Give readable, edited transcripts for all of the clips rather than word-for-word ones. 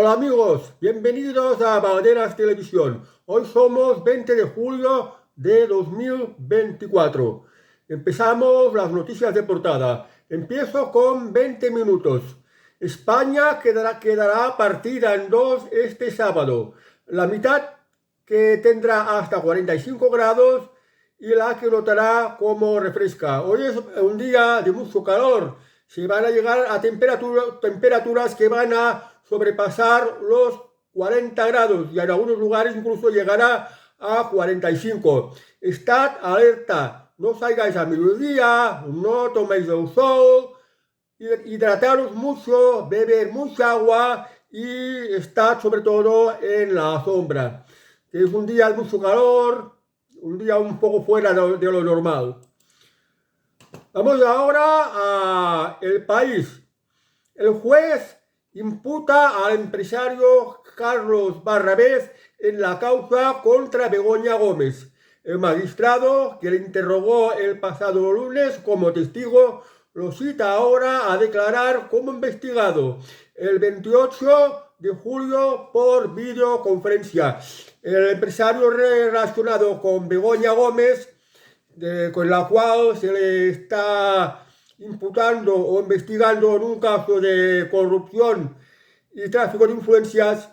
Hola amigos, bienvenidos a Banderas Televisión. Hoy somos 20 de julio de 2024. Empezamos las noticias de portada. Empiezo con 20 minutos. España quedará partida en dos este sábado. La mitad que tendrá hasta 45 grados y la que notará como refresca. Hoy es un día de mucho calor. Se van a llegar a temperaturas que van a sobrepasar los 40 grados y en algunos lugares incluso llegará a 45. Estad alerta, no salgáis a mediodía, no toméis el sol, hidrataros mucho, beber mucha agua y estad sobre todo en la sombra. Es un día de mucho calor, un día un poco fuera de lo normal. Vamos ahora a El País. El juez imputa al empresario Carlos Barrabés en la causa contra Begoña Gómez. El magistrado, que le interrogó el pasado lunes como testigo, lo cita ahora a declarar como investigado el 28 de julio por videoconferencia. El empresario relacionado con Begoña Gómez, con la cual se le está imputando o investigando en un caso de corrupción y tráfico de influencias,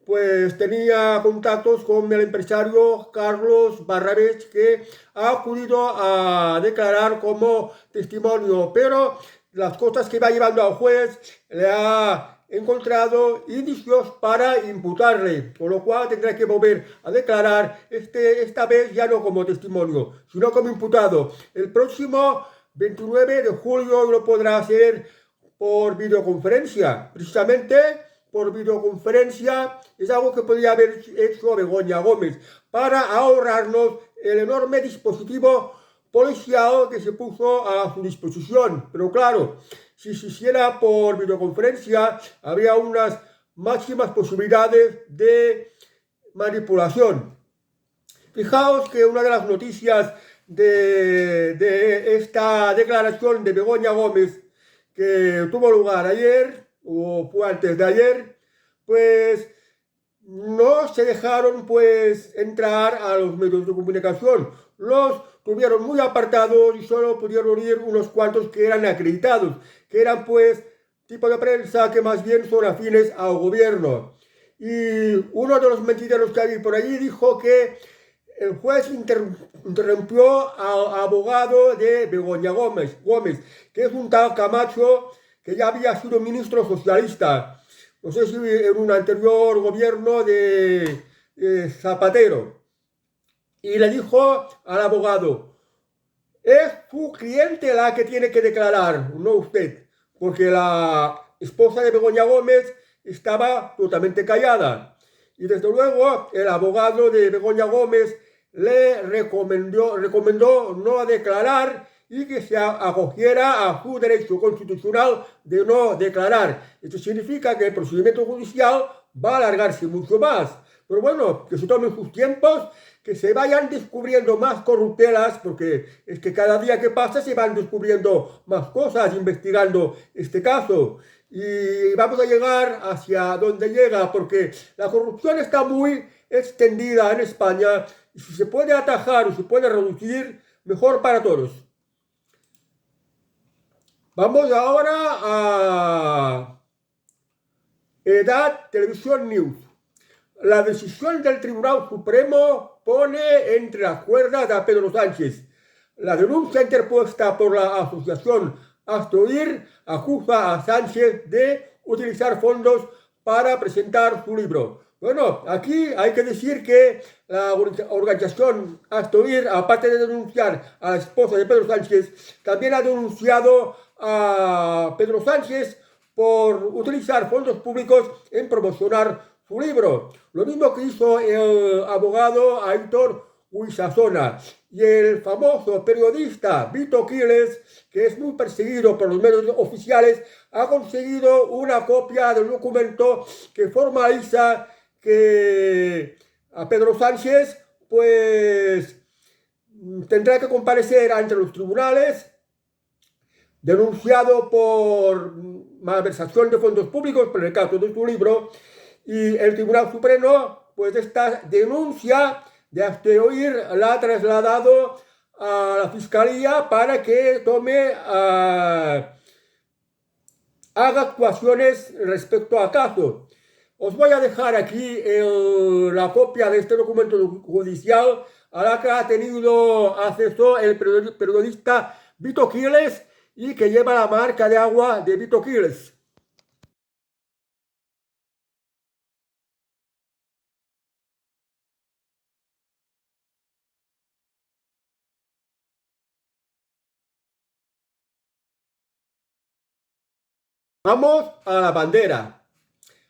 pues tenía contactos con el empresario Carlos Barrabés, que ha acudido a declarar como testimonio, pero las cosas que va llevando al juez le ha encontrado indicios para imputarle, con lo cual tendrá que volver a declarar esta vez ya no como testimonio, sino como imputado. El próximo 29 de julio lo podrá hacer por videoconferencia. Precisamente por videoconferencia es algo que podría haber hecho Begoña Gómez para ahorrarnos el enorme dispositivo policial que se puso a su disposición. Pero claro, si se hiciera por videoconferencia, habría unas máximas posibilidades de manipulación. Fijaos que una de las noticias de esta declaración de Begoña Gómez, que tuvo lugar ayer, o fue antes de ayer, pues no se dejaron pues entrar a los medios de comunicación. Los tuvieron muy apartados y solo pudieron ir unos cuantos que eran acreditados, que eran pues tipo de prensa que más bien son afines al gobierno. Y uno de los mentideros que hay por allí dijo que el juez interrumpió al abogado de Begoña Gómez, que es un tal Camacho, que ya había sido ministro socialista, no sé si en un anterior gobierno de Zapatero, y le dijo al abogado: es su cliente la que tiene que declarar, no usted, porque la esposa de Begoña Gómez estaba totalmente callada. Y desde luego el abogado de Begoña Gómez le recomendó no declarar y que se acogiera a su derecho constitucional de no declarar. Esto significa que el procedimiento judicial va a alargarse mucho más. Pero bueno, que se tomen sus tiempos, que se vayan descubriendo más corruptelas, porque es que cada día que pasa se van descubriendo más cosas investigando este caso. Y vamos a llegar hacia donde llega, porque la corrupción está muy extendida en España y si se puede atajar o se puede reducir, mejor para todos. Vamos ahora a EDAD Televisión News. La decisión del Tribunal Supremo pone entre las cuerdas a Pedro Sánchez. La denuncia interpuesta por la asociación Hazte acusa a Sánchez de utilizar fondos para presentar su libro. Bueno, aquí hay que decir que la organización Hazte, aparte de denunciar a la esposa de Pedro Sánchez, también ha denunciado a Pedro Sánchez por utilizar fondos públicos en promocionar su libro. Lo mismo que hizo el abogado Aitor Uisasona y el famoso periodista Vito Quiles, que es muy perseguido por los medios oficiales, ha conseguido una copia del documento que formaliza que a Pedro Sánchez pues tendrá que comparecer ante los tribunales denunciado por malversación de fondos públicos por el caso de su libro, y el Tribunal Supremo, pues esta denuncia de hasta oír la ha trasladado a la Fiscalía para que haga actuaciones respecto al caso. Os voy a dejar aquí la copia de este documento judicial a la que ha tenido acceso el periodista Vito Quiles y que lleva la marca de agua de Vito Quiles. Vamos a la bandera.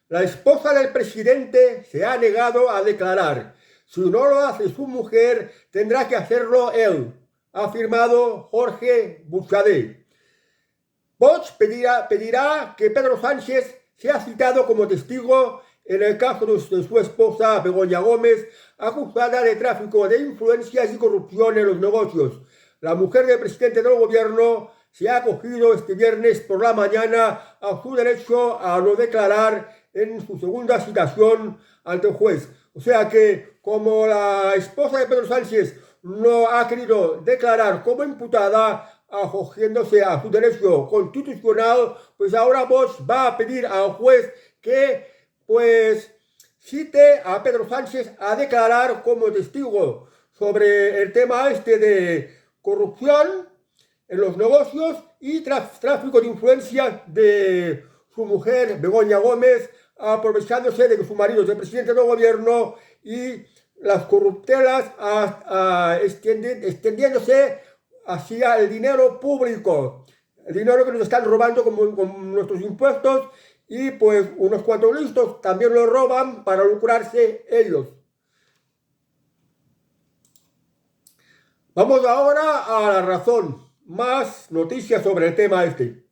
La esposa del presidente se ha negado a declarar. Si no lo hace su mujer, tendrá que hacerlo él, ha afirmado Jorge Buxadé. Vox pedirá que Pedro Sánchez sea citado como testigo en el caso de su esposa Begoña Gómez, acusada de tráfico de influencias y corrupción en los negocios. La mujer del presidente del gobierno se ha acogido este viernes por la mañana a su derecho a no declarar en su segunda citación ante el juez. O sea que, como la esposa de Pedro Sánchez no ha querido declarar como imputada, acogiéndose a su derecho constitucional, pues ahora Vox va a pedir al juez que, pues, cite a Pedro Sánchez a declarar como testigo sobre el tema este de corrupción en los negocios y tráfico de influencias de su mujer, Begoña Gómez, aprovechándose de que su marido es el presidente del gobierno y las corruptelas extendiéndose hacia el dinero público, el dinero que nos están robando con nuestros impuestos y pues unos cuantos listos también lo roban para lucrarse ellos. Vamos ahora a la razón. Más noticias sobre el tema este.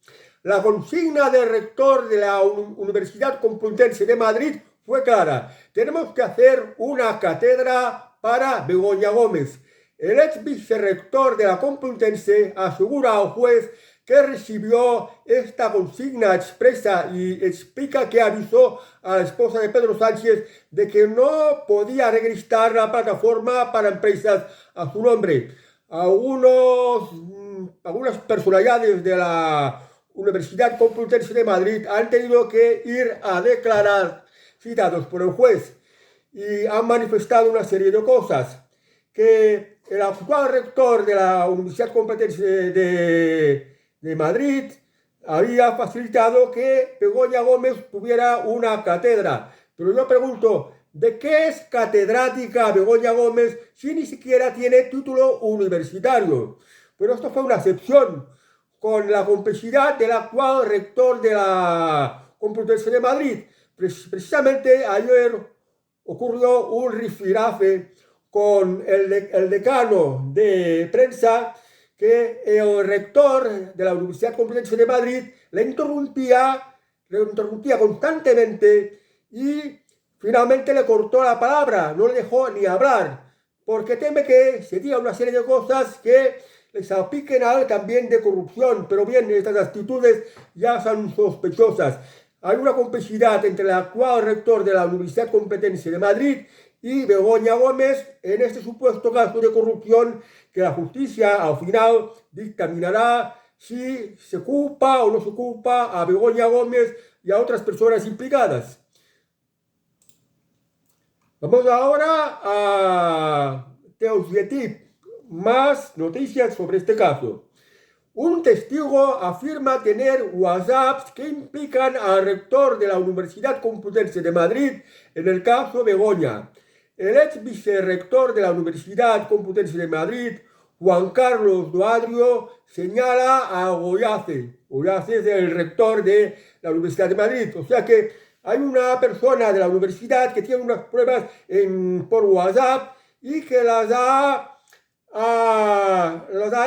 La consigna del rector de la Universidad Complutense de Madrid fue clara. Tenemos que hacer una cátedra para Begoña Gómez. El ex vicerrector de la Complutense asegura al juez que recibió esta consigna expresa y explica que avisó a la esposa de Pedro Sánchez de que no podía registrar la plataforma para empresas a su nombre. Algunas personalidades de la Universidad Complutense de Madrid han tenido que ir a declarar citados por el juez y han manifestado una serie de cosas. Que el actual rector de la Universidad Complutense de Madrid había facilitado que Begoña Gómez tuviera una cátedra. Pero yo pregunto, ¿de qué es catedrática Begoña Gómez si ni siquiera tiene título universitario? Pero esto fue una excepción con la complejidad del actual rector de la Complutense de Madrid. Precisamente ayer ocurrió un rifirrafe con el decano de prensa que el rector de la Universidad Complutense de Madrid le interrumpía constantemente y finalmente le cortó la palabra, no le dejó ni hablar, porque teme que se diga una serie de cosas que les salpiquen a él también de corrupción. Pero bien, estas actitudes ya son sospechosas. Hay una complejidad entre el actual rector de la Universidad Complutense de Madrid y Begoña Gómez en este supuesto caso de corrupción que la justicia al final dictaminará si se culpa o no se culpa a Begoña Gómez y a otras personas implicadas. Vamos ahora a Teosvietip. Más noticias sobre este caso. Un testigo afirma tener WhatsApps que implican al rector de la Universidad Complutense de Madrid en el caso Begoña. El ex vicerrector de la Universidad Complutense de Madrid, Juan Carlos Doadrio, señala a Goyace. Goyace es el rector de la Universidad de Madrid. O sea que hay una persona de la universidad que tiene unas pruebas por WhatsApp y que las ha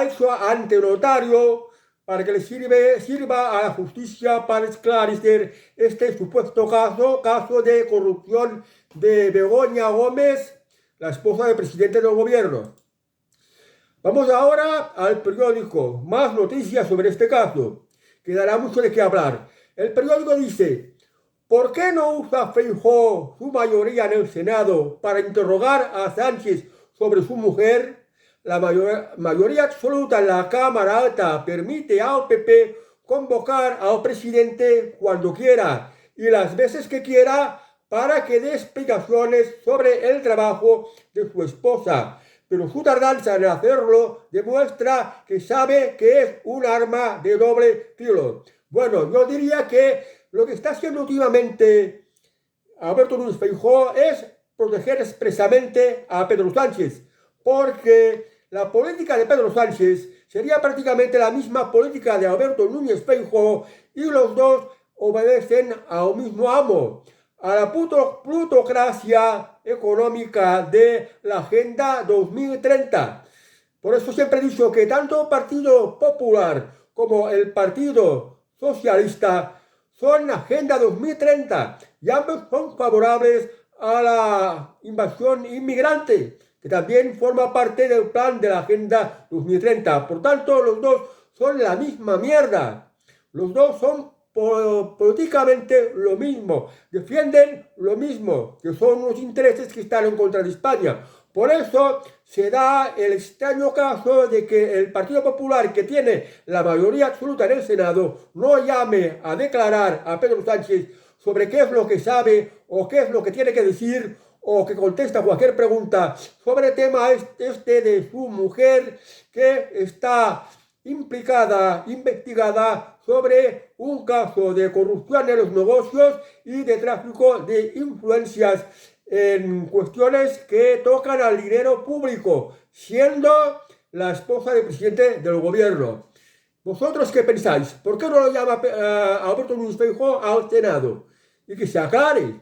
hecho ante notario para que le sirva a la justicia para esclarecer este supuesto caso de corrupción de Begoña Gómez, la esposa del presidente del gobierno. Vamos ahora al periódico. Más noticias sobre este caso, que dará mucho de qué hablar. El periódico dice: ¿Por qué no usa Feijóo su mayoría en el Senado para interrogar a Sánchez sobre su mujer? La mayoría absoluta en la Cámara Alta permite al PP convocar al presidente cuando quiera y las veces que quiera para que dé explicaciones sobre el trabajo de su esposa. Pero su tardanza en hacerlo demuestra que sabe que es un arma de doble filo. Bueno, yo diría que lo que está haciendo últimamente Alberto Núñez Feijóo es proteger expresamente a Pedro Sánchez, porque la política de Pedro Sánchez sería prácticamente la misma política de Alberto Núñez Feijóo y los dos obedecen a un mismo amo, a la plutocracia económica de la Agenda 2030. Por eso siempre he dicho que tanto el Partido Popular como el Partido Socialista son Agenda 2030 y ambos son favorables a la invasión inmigrante, que también forma parte del plan de la Agenda 2030. Por tanto, los dos son la misma mierda. Los dos son políticamente lo mismo, defienden lo mismo, que son los intereses que están en contra de España. Por eso se da el extraño caso de que el Partido Popular, que tiene la mayoría absoluta en el Senado, no llame a declarar a Pedro Sánchez sobre qué es lo que sabe o qué es lo que tiene que decir, o que contesta cualquier pregunta sobre el tema este de su mujer, que está investigada sobre un caso de corrupción en los negocios y de tráfico de influencias en cuestiones que tocan al dinero público, siendo la esposa del presidente del gobierno. ¿Vosotros qué pensáis? ¿Por qué no lo llama Alberto Núñez Feijóo al Senado? Y que se aclare.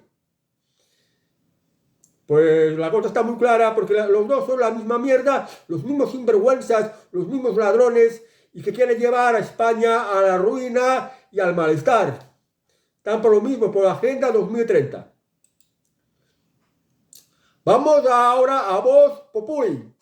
Pues la cosa está muy clara, porque los dos son la misma mierda, los mismos sinvergüenzas, los mismos ladrones, y que quieren llevar a España a la ruina y al malestar. Están por lo mismo, por la Agenda 2030. Vamos ahora a Voz Populi.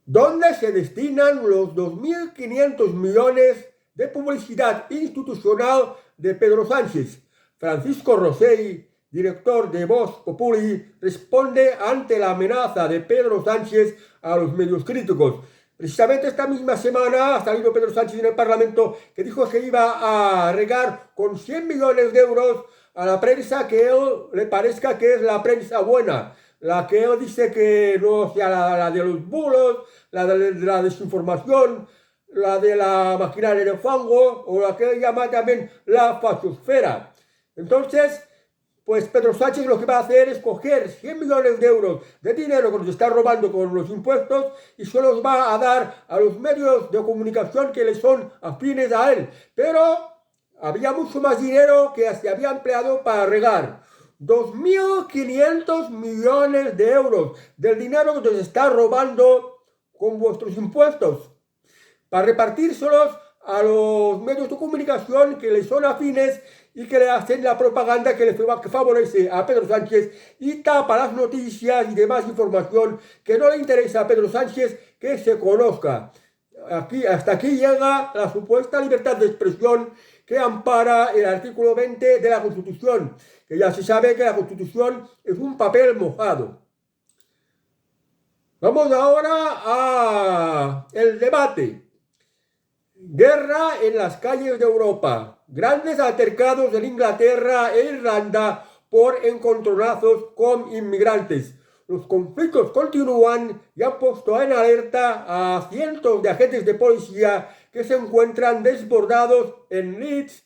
¿Dónde se destinan los 2.500 millones de publicidad institucional de Pedro Sánchez? Francisco Rosell, director de Voz Populi, responde ante la amenaza de Pedro Sánchez a los medios críticos. Precisamente esta misma semana ha salido Pedro Sánchez en el Parlamento, que dijo que iba a regar con 100 millones de euros a la prensa que a él le parezca que es la prensa buena, la que él dice que no sea la de los bulos, la de la desinformación, la de la maquinaria de fango, o la que él llama también la fachosfera. Entonces, pues Pedro Sánchez lo que va a hacer es coger 100 millones de euros de dinero que nos está robando con los impuestos y se los va a dar a los medios de comunicación que le son afines a él. Pero había mucho más dinero que se había empleado para regar. 2.500 millones de euros del dinero que nos está robando con vuestros impuestos, para repartírselos a los medios de comunicación que le son afines y que le hacen la propaganda que favorece a Pedro Sánchez y tapa las noticias y demás información que no le interesa a Pedro Sánchez que se conozca. Hasta aquí llega la supuesta libertad de expresión que ampara el artículo 20 de la Constitución, que ya se sabe que la Constitución es un papel mojado. Vamos ahora a el debate. Guerra en las calles de Europa. Grandes altercados en Inglaterra e Irlanda por encontronazos con inmigrantes. Los conflictos continúan y han puesto en alerta a cientos de agentes de policía que se encuentran desbordados en Leeds,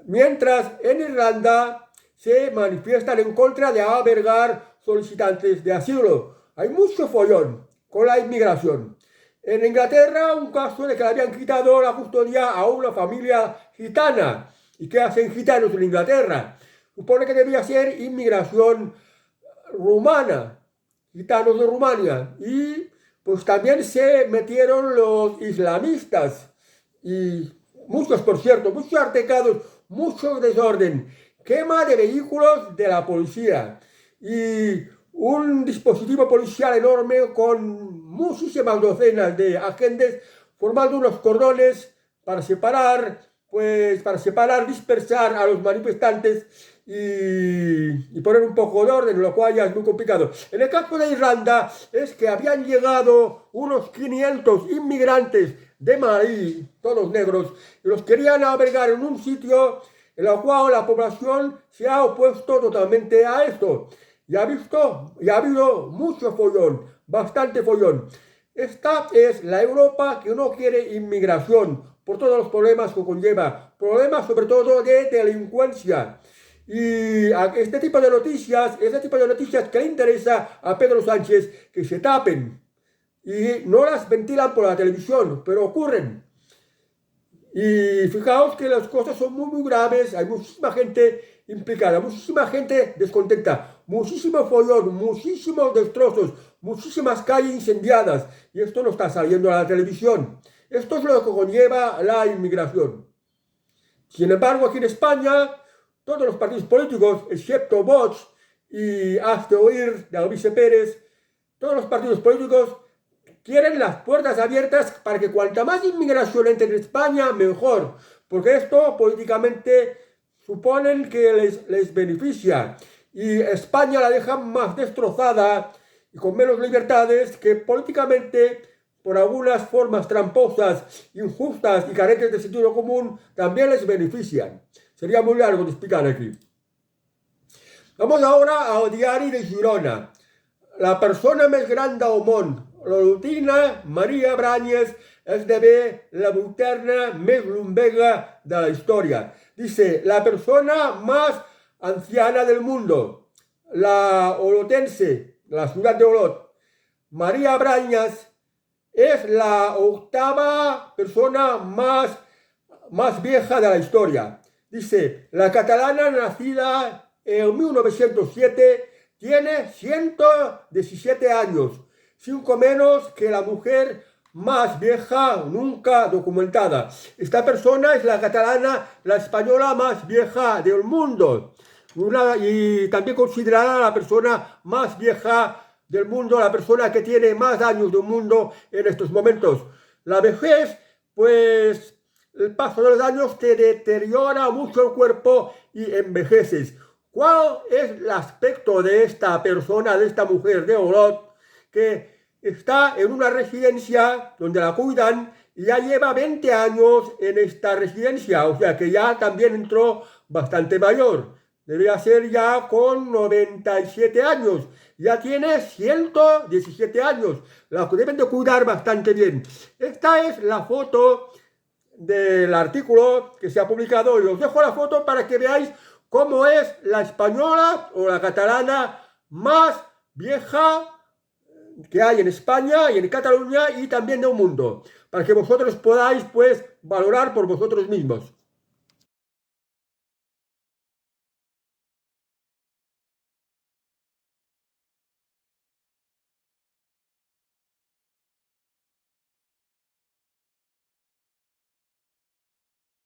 mientras en Irlanda se manifiestan en contra de albergar solicitantes de asilo. Hay mucho follón con la inmigración. En Inglaterra, un caso de que le habían quitado la custodia a una familia gitana. ¿Y qué hacen gitanos en Inglaterra? Supone que debía ser inmigración rumana, gitanos de Rumania. Y pues también se metieron los islamistas. Y muchos, por cierto, muchos altercados, mucho desorden. Quema de vehículos de la policía. Y un dispositivo policial enorme con muchísimas docenas de agentes formando unos cordones para separar pues para separar, dispersar a los manifestantes y poner un poco de orden, lo cual ya es muy complicado. En el caso de Irlanda es que habían llegado unos 500 inmigrantes de Malí, todos negros, y los querían albergar en un sitio en el cual la población se ha opuesto totalmente a esto. Y ha visto, y ha habido mucho follón, bastante follón. Esta es la Europa que no quiere inmigración por todos los problemas que conlleva, problemas sobre todo de delincuencia. Y a este tipo de noticias, que le interesa a Pedro Sánchez que se tapen y no las ventilan por la televisión, pero ocurren. Y fijaos que las cosas son muy, muy graves, hay muchísima gente implicada, muchísima gente descontenta, muchísimo follón, muchísimos destrozos, muchísimas calles incendiadas, y esto no está saliendo a la televisión. Esto es lo que conlleva la inmigración. Sin embargo, aquí en España, todos los partidos políticos, excepto Vox y Hazte Oír de Alvise Pérez, todos los partidos políticos quieren las puertas abiertas para que cuanta más inmigración entre en España, mejor. Porque esto políticamente suponen que les beneficia. Y España la dejan más destrozada y con menos libertades que políticamente, por algunas formas tramposas, injustas y carentes de sentido común, también les benefician. Sería muy largo de explicar aquí. Vamos ahora al diario de Girona. La persona més gran del món, l'Olotina Maria Brañas, esdevé la moderna més lumbega de la historia. Dice, la persona más anciana del mundo, la olotense, la ciudad de Olot, María Brañas, es la octava persona más vieja de la historia. Dice, la catalana nacida en 1907 tiene 117 años, 5 menos que la mujer más vieja nunca documentada. Esta persona es la catalana, la española más vieja del mundo. Y también considerada la persona más vieja del mundo, la persona que tiene más años del mundo en estos momentos. La vejez, pues el paso de los años te deteriora mucho el cuerpo y envejeces. ¿Cuál es el aspecto de esta persona, de esta mujer de Olot, que está en una residencia donde la cuidan y ya lleva 20 años en esta residencia? O sea que ya también entró bastante mayor. Debería ser ya con 97 años. Ya tiene 117 años. La deben de cuidar bastante bien. Esta es la foto del artículo que se ha publicado. Y os dejo la foto para que veáis cómo es la española o la catalana más vieja que hay en España y en Cataluña y también del mundo, para que vosotros podáis pues valorar por vosotros mismos.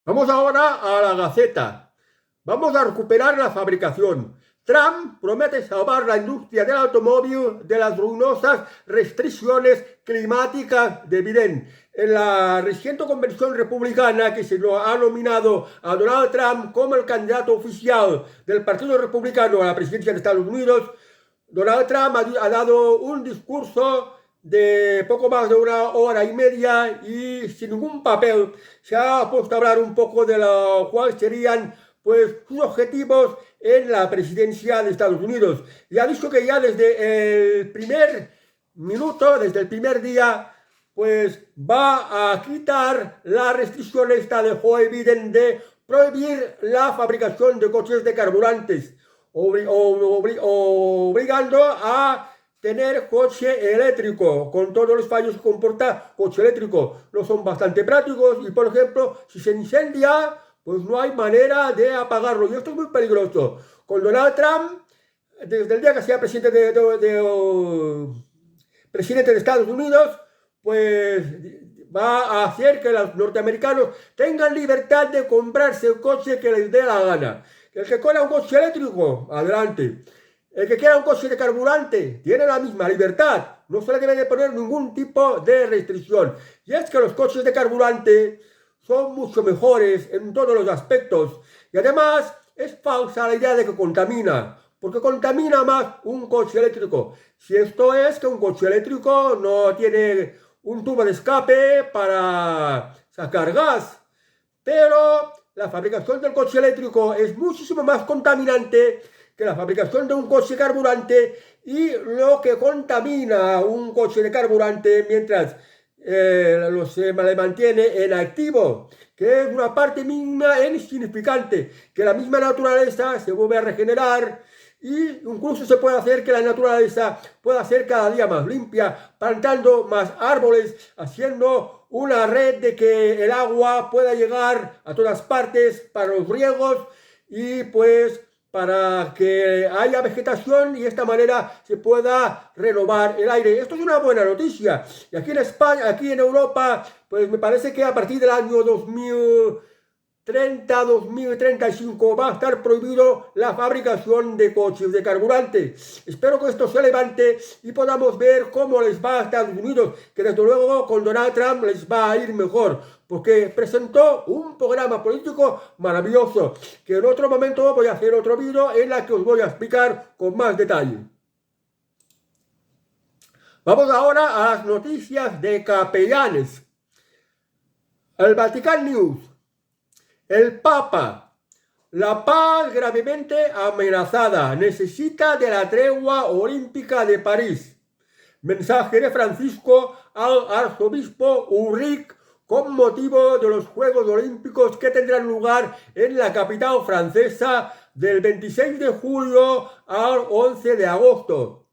Vamos ahora a la Gaceta. Vamos a recuperar la fabricación. Trump promete salvar la industria del automóvil de las ruinosas restricciones climáticas de Biden. En la reciente convención republicana que se ha nominado a Donald Trump como el candidato oficial del Partido Republicano a la presidencia de Estados Unidos, Donald Trump ha dado un discurso de poco más de 1 hora y media y sin ningún papel se ha puesto a hablar un poco de lo cual serían pues sus objetivos en la presidencia de Estados Unidos. Y ha dicho que ya desde el primer minuto, desde el primer día, pues va a quitar la restricción esta de Joe Biden de prohibir la fabricación de coches de carburantes, obligando a tener coche eléctrico, con todos los fallos que comporta coche eléctrico. No son bastante prácticos y, por ejemplo, si se incendia, pues no hay manera de apagarlo. Y esto es muy peligroso. Con Donald Trump, desde el día que sea presidente presidente de Estados Unidos, pues va a hacer que los norteamericanos tengan libertad de comprarse el coche que les dé la gana. El que quiera un coche eléctrico, adelante. El que quiera un coche de carburante tiene la misma libertad. No se le debe de poner ningún tipo de restricción. Y es que los coches de carburante son mucho mejores en todos los aspectos. Y además es falsa la idea de que contamina, porque contamina más un coche eléctrico. Si esto es que un coche eléctrico no tiene un tubo de escape para sacar gas, pero la fabricación del coche eléctrico es muchísimo más contaminante que la fabricación de un coche carburante, y lo que contamina un coche de carburante mientras se le mantiene en activo, que es una parte mínima e insignificante, que la misma naturaleza se vuelve a regenerar, y incluso se puede hacer que la naturaleza pueda ser cada día más limpia, plantando más árboles, haciendo una red de que el agua pueda llegar a todas partes para los riegos y pues para que haya vegetación, y de esta manera se pueda renovar el aire. Esto es una buena noticia. Y aquí en España, aquí en Europa, pues me parece que a partir del año 2035 va a estar prohibido la fabricación de coches de carburante. Espero que esto se levante y podamos ver cómo les va a Estados Unidos, que desde luego con Donald Trump les va a ir mejor, porque presentó un programa político maravilloso, que en otro momento voy a hacer otro vídeo en la que os voy a explicar con más detalle. Vamos ahora a las noticias de capellanes. El Vatican News. El Papa. La paz gravemente amenazada. Necesita de la tregua olímpica de París. Mensaje de Francisco al arzobispo Ulrich con motivo de los Juegos Olímpicos que tendrán lugar en la capital francesa del 26 de julio al 11 de agosto.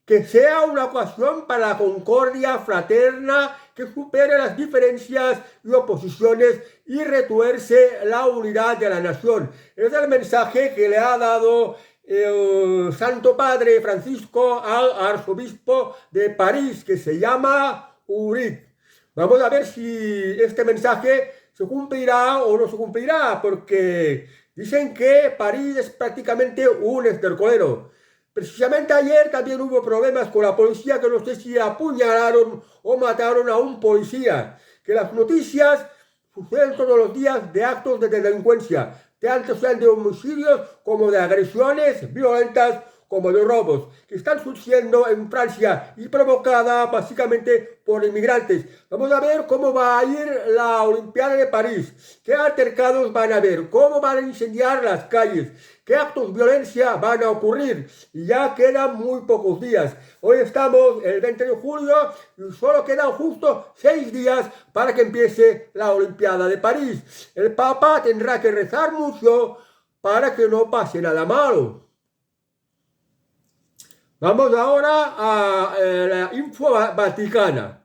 Que sea una ocasión para la concordia fraterna que supere las diferencias y oposiciones y retuerce la unidad de la nación. Es el mensaje que le ha dado el Santo Padre Francisco al arzobispo de París, que se llama Ulrich. Vamos a ver si este mensaje se cumplirá o no se cumplirá, porque dicen que París es prácticamente un estercolero. Precisamente ayer también hubo problemas con la policía, que no sé si apuñalaron o mataron a un policía. Que las noticias suceden todos los días de actos de delincuencia, tanto sean de homicidios como de agresiones violentas, como de robos, que están sucediendo en Francia y provocada básicamente por inmigrantes. Vamos a ver cómo va a ir la Olimpiada de París, qué altercados van a haber, cómo van a incendiar las calles, qué actos de violencia van a ocurrir. Y ya quedan muy pocos días. Hoy estamos el 20 de julio y solo quedan justo 6 días para que empiece la Olimpiada de París. El Papa tendrá que rezar mucho para que no pase nada malo. Vamos ahora a la info vaticana.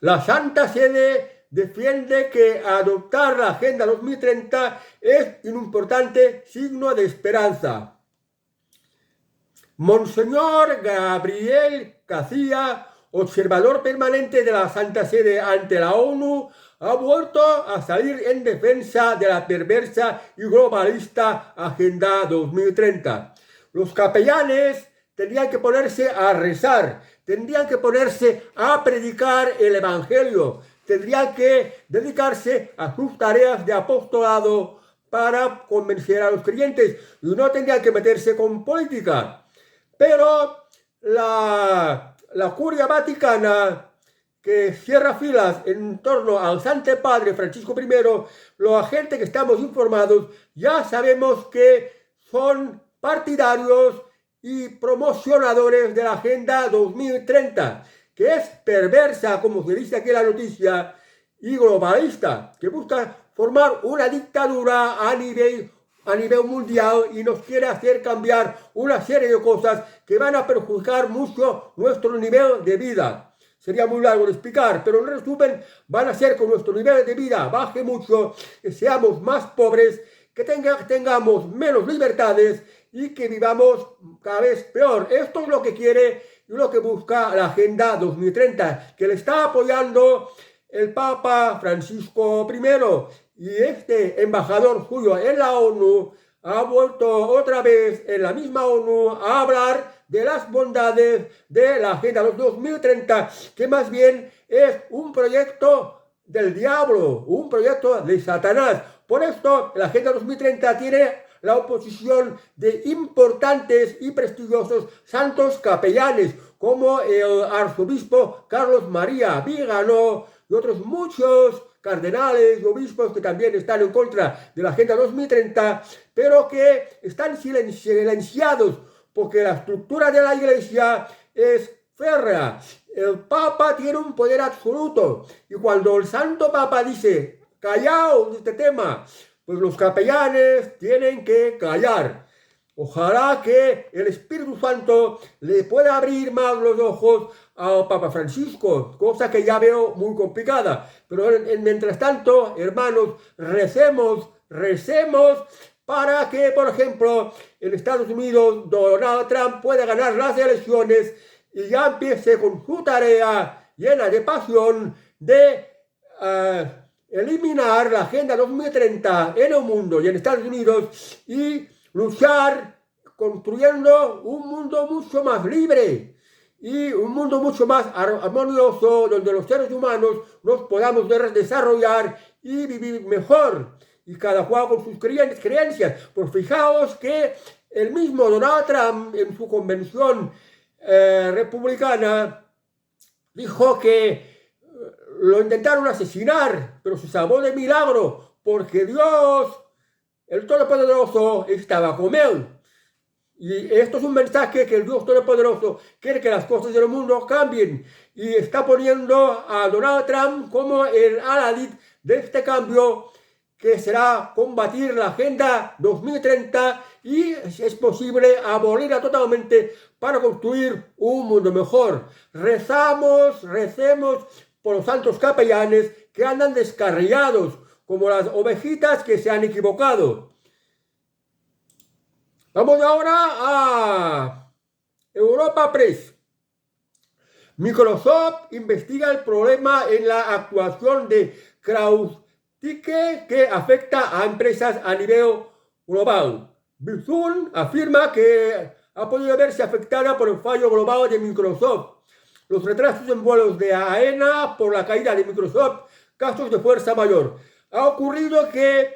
La Santa Sede defiende que adoptar la Agenda 2030 es un importante signo de esperanza. Monseñor Gabriel Cacía, observador permanente de la Santa Sede ante la ONU, ha vuelto a salir en defensa de la perversa y globalista Agenda 2030. Los capellanes tendrían que ponerse a rezar, tendrían que ponerse a predicar el Evangelio, tendrían que dedicarse a sus tareas de apostolado para convencer a los creyentes, y no tendrían que meterse con política. Pero la curia vaticana, que cierra filas en torno al Santo Padre Francisco I, los agentes que estamos informados ya sabemos que son partidarios y promocionadores de la Agenda 2030, que es perversa, como se dice aquí en la noticia, y globalista, que busca formar una dictadura a nivel mundial y nos quiere hacer cambiar una serie de cosas que van a perjudicar mucho nuestro nivel de vida. Sería muy largo de explicar, pero en resumen van a hacer que nuestro nivel de vida baje mucho, que seamos más pobres, que tengamos menos libertades y que vivamos cada vez peor. Esto es lo que quiere y lo que busca la Agenda 2030, que le está apoyando el Papa Francisco I. Y este embajador suyo en la ONU ha vuelto otra vez en la misma ONU a hablar de las bondades de la Agenda 2030, que más bien es un proyecto del diablo, un proyecto de Satanás. Por esto, la Agenda 2030 tiene la oposición de importantes y prestigiosos santos capellanes, como el arzobispo Carlos María Vigano y otros muchos cardenales y obispos que también están en contra de la Agenda 2030, pero que están silenciados porque la estructura de la Iglesia es férrea. El Papa tiene un poder absoluto y cuando el Santo Papa dice callaos de este tema, pues los capellanes tienen que callar. Ojalá que el Espíritu Santo le pueda abrir más los ojos al Papa Francisco, cosa que ya veo muy complicada. Pero mientras tanto, hermanos, recemos para que, por ejemplo, en Estados Unidos Donald Trump pueda ganar las elecciones y ya empiece con su tarea llena de pasión de eliminar la Agenda 2030 en el mundo y en Estados Unidos y luchar construyendo un mundo mucho más libre y un mundo mucho más armonioso donde los seres humanos nos podamos desarrollar y vivir mejor y cada cual con sus creencias. Pues fijaos que el mismo Donald Trump en su convención republicana dijo que lo intentaron asesinar, pero se salvó de milagro porque Dios, el Todopoderoso, estaba con él. Y esto es un mensaje que el Dios Todopoderoso quiere que las cosas del mundo cambien y está poniendo a Donald Trump como el adalid de este cambio que será combatir la Agenda 2030 y es posible abolirla totalmente para construir un mundo mejor. Recemos por los santos capellanes que andan descarriados como las ovejitas que se han equivocado. Vamos ahora a Europa Press. Microsoft investiga el problema en la actuación de CrowdStrike que afecta a empresas a nivel global. Bizum afirma que ha podido verse afectada por el fallo global de Microsoft. Los retrasos en vuelos de AENA por la caída de Microsoft, casos de fuerza mayor. Ha ocurrido que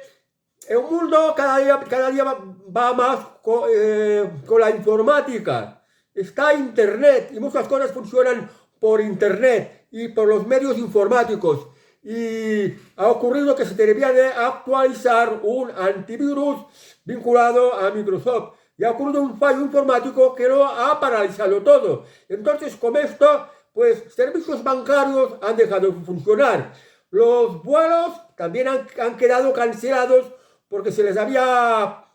el mundo cada día va más con la informática. Está Internet y muchas cosas funcionan por Internet y por los medios informáticos. Y ha ocurrido que se debía de actualizar un antivirus vinculado a Microsoft. Y ha ocurrido un fallo informático que lo ha paralizado todo. Entonces, con esto, pues servicios bancarios han dejado de funcionar. Los vuelos también han quedado cancelados porque se les había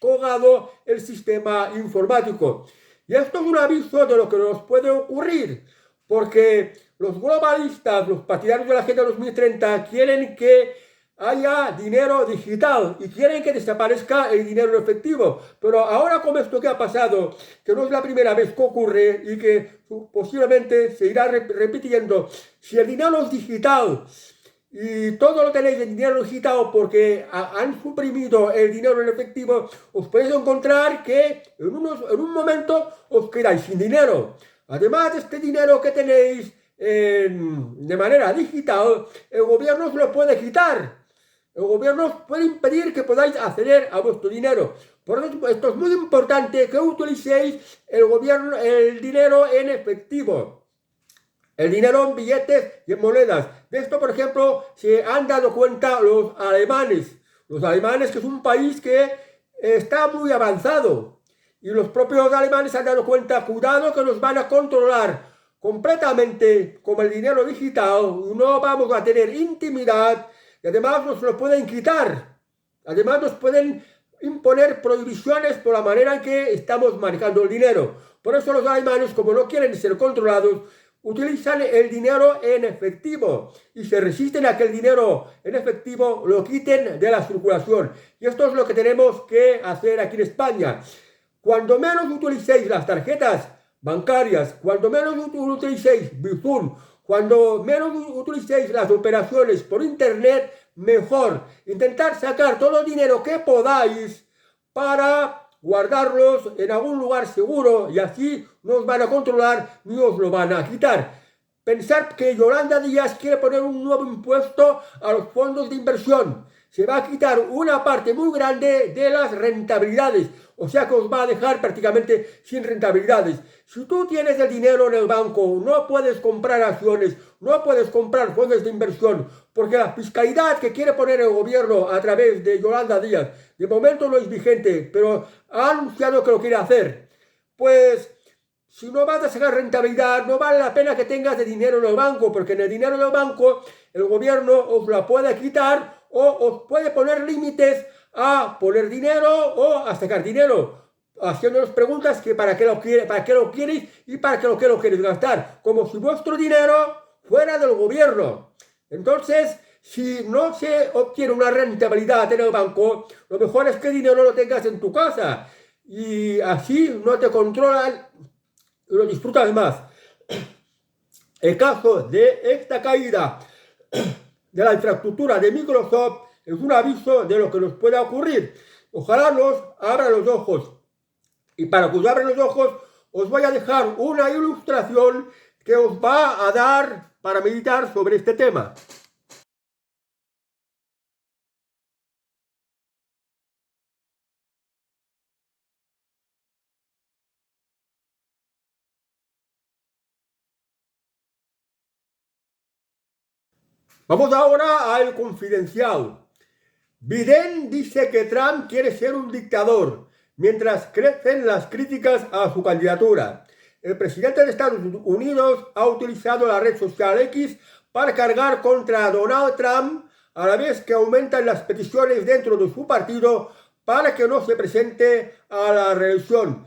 colgado el sistema informático. Y esto es un aviso de lo que nos puede ocurrir, porque los globalistas, los partidarios de la Agenda 2030, quieren que haya dinero digital y quieren que desaparezca el dinero en efectivo. Pero ahora con esto que ha pasado, que no es la primera vez que ocurre y que posiblemente se irá repitiendo, si el dinero es digital y todo lo tenéis en dinero digital porque han suprimido el dinero en efectivo, os podéis encontrar que en un momento os quedáis sin dinero. Además de este dinero que tenéis de manera digital, el gobierno os lo puede quitar. El gobierno os puede impedir que podáis acceder a vuestro dinero. Por eso esto es muy importante que utilicéis el dinero en efectivo. El dinero en billetes y en monedas. De esto, por ejemplo, se han dado cuenta los alemanes. Los alemanes, que es un país que está muy avanzado. Y los propios alemanes se han dado cuenta, cuidado que nos van a controlar completamente con el dinero digital. No vamos a tener intimidad y además nos lo pueden quitar. Además nos pueden imponer prohibiciones por la manera en que estamos manejando el dinero. Por eso los alemanes, como no quieren ser controlados, utilizan el dinero en efectivo y se resisten a que el dinero en efectivo lo quiten de la circulación. Y esto es lo que tenemos que hacer aquí en España. Cuando menos utilicéis las tarjetas bancarias, cuando menos utilicéis Bizum, cuando menos utilicéis las operaciones por Internet, mejor. Intentar sacar todo el dinero que podáis para guardarlos en algún lugar seguro y así no os van a controlar ni os lo van a quitar. Pensar que Yolanda Díaz quiere poner un nuevo impuesto a los fondos de inversión. Se va a quitar una parte muy grande de las rentabilidades. O sea que os va a dejar prácticamente sin rentabilidades. Si tú tienes el dinero en el banco, no puedes comprar acciones, no puedes comprar fondos de inversión, porque la fiscalidad que quiere poner el gobierno a través de Yolanda Díaz, de momento no es vigente, pero ha anunciado que lo quiere hacer. Pues si no vas a sacar rentabilidad, no vale la pena que tengas de dinero en el banco, porque en el dinero en el banco el gobierno os la puede quitar o os puede poner límites a poner dinero o a sacar dinero, haciéndonos preguntas que para qué lo queréis y para qué lo queréis gastar, como si vuestro dinero fuera del gobierno. Entonces, si no se obtiene una rentabilidad en el banco, lo mejor es que el dinero lo tengas en tu casa y así no te controlan, lo disfrutas más. El caso de esta caída de la infraestructura de Microsoft es un aviso de lo que nos pueda ocurrir. Ojalá nos abran los ojos. Y para que os abran los ojos, os voy a dejar una ilustración que os va a dar para meditar sobre este tema. Vamos ahora al confidencial. Biden dice que Trump quiere ser un dictador, mientras crecen las críticas a su candidatura. El presidente de Estados Unidos ha utilizado la red social X para cargar contra Donald Trump, a la vez que aumentan las peticiones dentro de su partido para que no se presente a la reelección.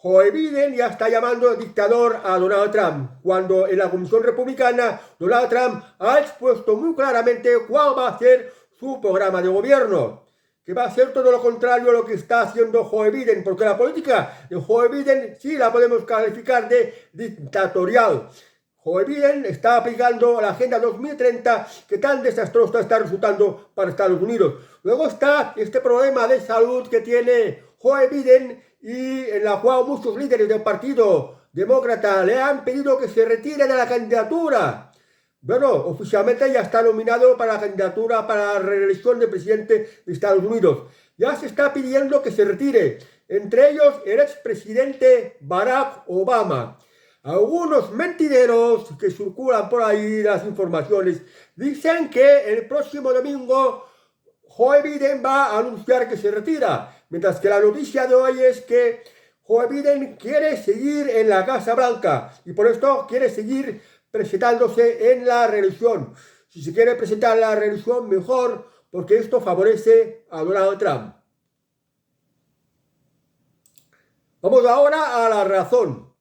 Joe Biden ya está llamando dictador a Donald Trump, cuando en la Comisión Republicana Donald Trump ha expuesto muy claramente cuál va a ser su programa de gobierno, que va a ser todo lo contrario a lo que está haciendo Joe Biden, porque la política de Joe Biden sí la podemos calificar de dictatorial. Joe Biden está aplicando la Agenda 2030 que tan desastrosa está resultando para Estados Unidos. Luego está este problema de salud que tiene Joe Biden y en la cual muchos líderes del Partido Demócrata le han pedido que se retire de la candidatura. Bueno, oficialmente ya está nominado para la candidatura para la reelección de presidente de Estados Unidos. Ya se está pidiendo que se retire, entre ellos el expresidente Barack Obama. Algunos mentideros que circulan por ahí las informaciones dicen que el próximo domingo Joe Biden va a anunciar que se retira, mientras que la noticia de hoy es que Joe Biden quiere seguir en la Casa Blanca y por esto quiere seguir presentándose en la reelección. Si se quiere presentar en la reelección, mejor, porque esto favorece a Donald Trump. Vamos ahora a la razón.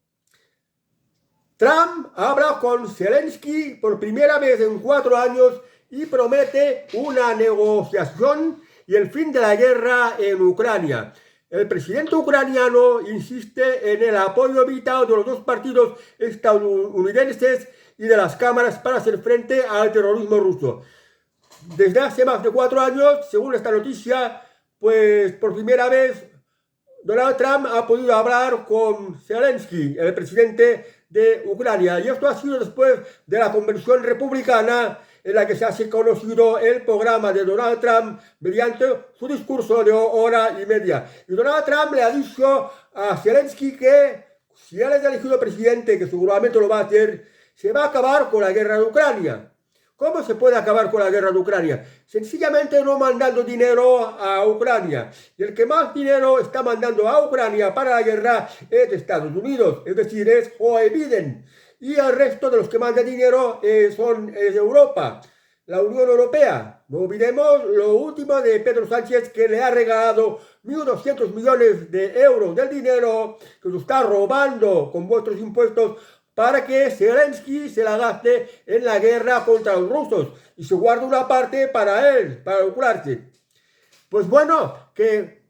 Trump habla con Zelensky por primera vez en 4 años y promete una negociación y el fin de la guerra en Ucrania. El presidente ucraniano insiste en el apoyo vital de los dos partidos estadounidenses y de las cámaras para hacer frente al terrorismo ruso. Desde hace más de 4 años, según esta noticia, pues por primera vez Donald Trump ha podido hablar con Zelensky, el presidente de Ucrania. Y esto ha sido después de la convención republicana en la que se hace conocido el programa de Donald Trump mediante su discurso de 1 hora y media. Y Donald Trump le ha dicho a Zelensky que si él es elegido presidente, que seguramente lo va a hacer, se va a acabar con la guerra de Ucrania. ¿Cómo se puede acabar con la guerra de Ucrania? Sencillamente no mandando dinero a Ucrania. Y el que más dinero está mandando a Ucrania para la guerra es Estados Unidos, es decir, es Joe Biden. Y el resto de los que mandan dinero es Europa, la Unión Europea. No olvidemos lo último de Pedro Sánchez, que le ha regalado 1.200 millones de euros del dinero que se está robando con vuestros impuestos para que Zelensky se la gaste en la guerra contra los rusos y se guarde una parte para él, para lucrarse. Pues bueno, que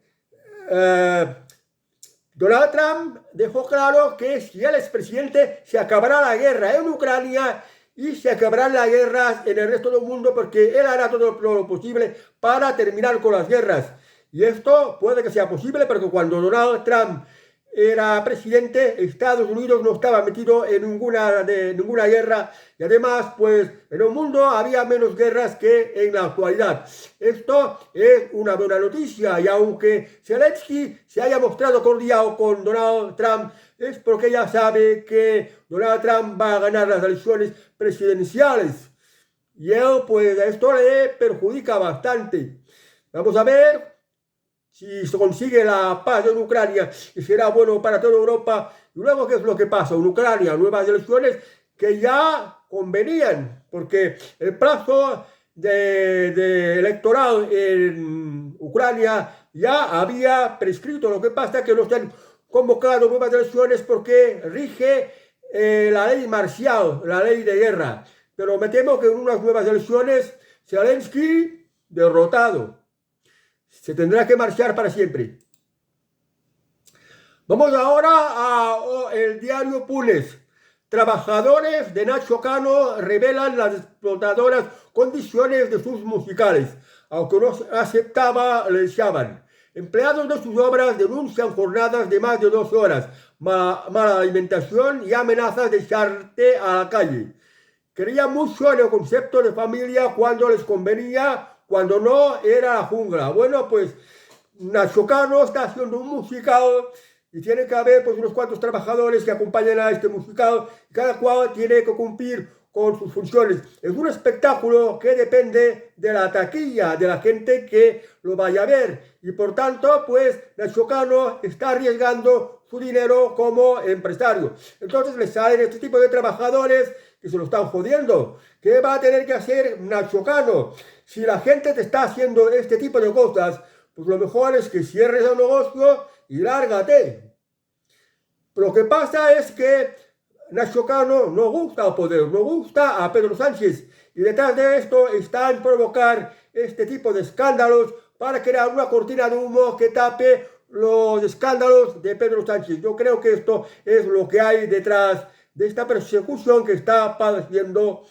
Donald Trump dejó claro que si él es presidente se acabará la guerra en Ucrania y se acabarán las guerras en el resto del mundo, porque él hará todo lo posible para terminar con las guerras. Y esto puede que sea posible porque cuando Donald Trump era presidente, Estados Unidos no estaba metido en ninguna guerra y además, pues en el mundo había menos guerras que en la actualidad. Esto es una buena noticia y aunque Zelensky se haya mostrado cordial con Donald Trump, es porque ya sabe que Donald Trump va a ganar las elecciones presidenciales y él, pues esto le perjudica bastante. Vamos a ver si se consigue la paz en Ucrania, que será bueno para toda Europa. Y luego, ¿qué es lo que pasa? En Ucrania, nuevas elecciones que ya convenían, porque el plazo electoral en Ucrania ya había prescrito. Lo que pasa es que no se han convocado nuevas elecciones porque rige la ley marcial, la ley de guerra. Pero me temo que en unas nuevas elecciones, Zelensky derrotado. Se tendrá que marchar para siempre. Vamos ahora a el diario Punes. Trabajadores de Nacho Cano revelan las explotadoras condiciones de sus musicales. Aunque no aceptaba, le echaban. Empleados de sus obras denuncian jornadas de más de 2 horas, mala alimentación y amenazas de echarte a la calle. Creían mucho en el concepto de familia cuando les convenía, cuando no era la jungla. Bueno, pues Nacho Cano está haciendo un musical y tiene que haber pues unos cuantos trabajadores que acompañen a este musical y cada cual tiene que cumplir con sus funciones. Es un espectáculo que depende de la taquilla, de la gente que lo vaya a ver y por tanto pues Nacho Cano está arriesgando su dinero como empresario. Entonces le salen este tipo de trabajadores que se lo están jodiendo. ¿Qué va a tener que hacer Nacho Cano? Si la gente te está haciendo este tipo de cosas, pues lo mejor es que cierres el negocio y lárgate. Lo que pasa es que Nacho Cano no gusta al poder, no gusta a Pedro Sánchez. Y detrás de esto está en provocar este tipo de escándalos para crear una cortina de humo que tape los escándalos de Pedro Sánchez. Yo creo que esto es lo que hay detrás de esta persecución que está padeciendo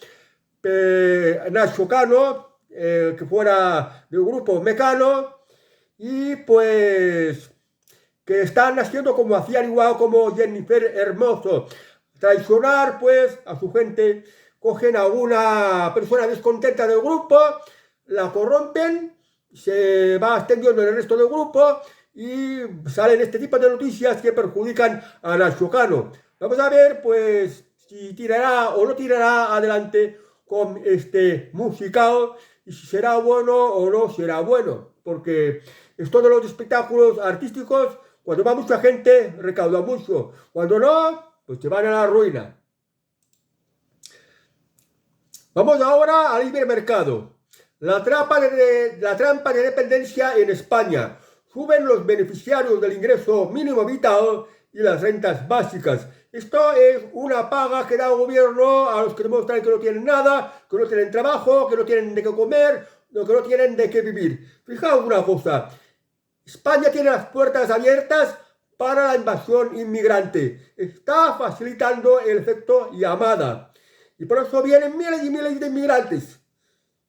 Nacho Cano, que fuera del grupo Mecano, y pues que están haciendo como hacían igual como Jennifer Hermoso, traicionar pues a su gente, cogen a una persona descontenta del grupo, la corrompen, se va extendiendo en el resto del grupo y salen este tipo de noticias que perjudican a Nacho Cano. Vamos a ver pues si tirará o no tirará adelante con este musical y si será bueno o no será bueno, porque esto de los espectáculos artísticos, cuando va mucha gente, recauda mucho. Cuando no, pues te van a la ruina. Vamos ahora al libre mercado. La trampa de dependencia en España. Suben los beneficiarios del ingreso mínimo vital y las rentas básicas. Esto es una paga que da el gobierno a los que demuestran que no tienen nada, que no tienen trabajo, que no tienen de qué comer, que no tienen de qué vivir. Fijaos una cosa. España tiene las puertas abiertas para la invasión inmigrante. Está facilitando el efecto llamada. Y por eso vienen miles y miles de inmigrantes.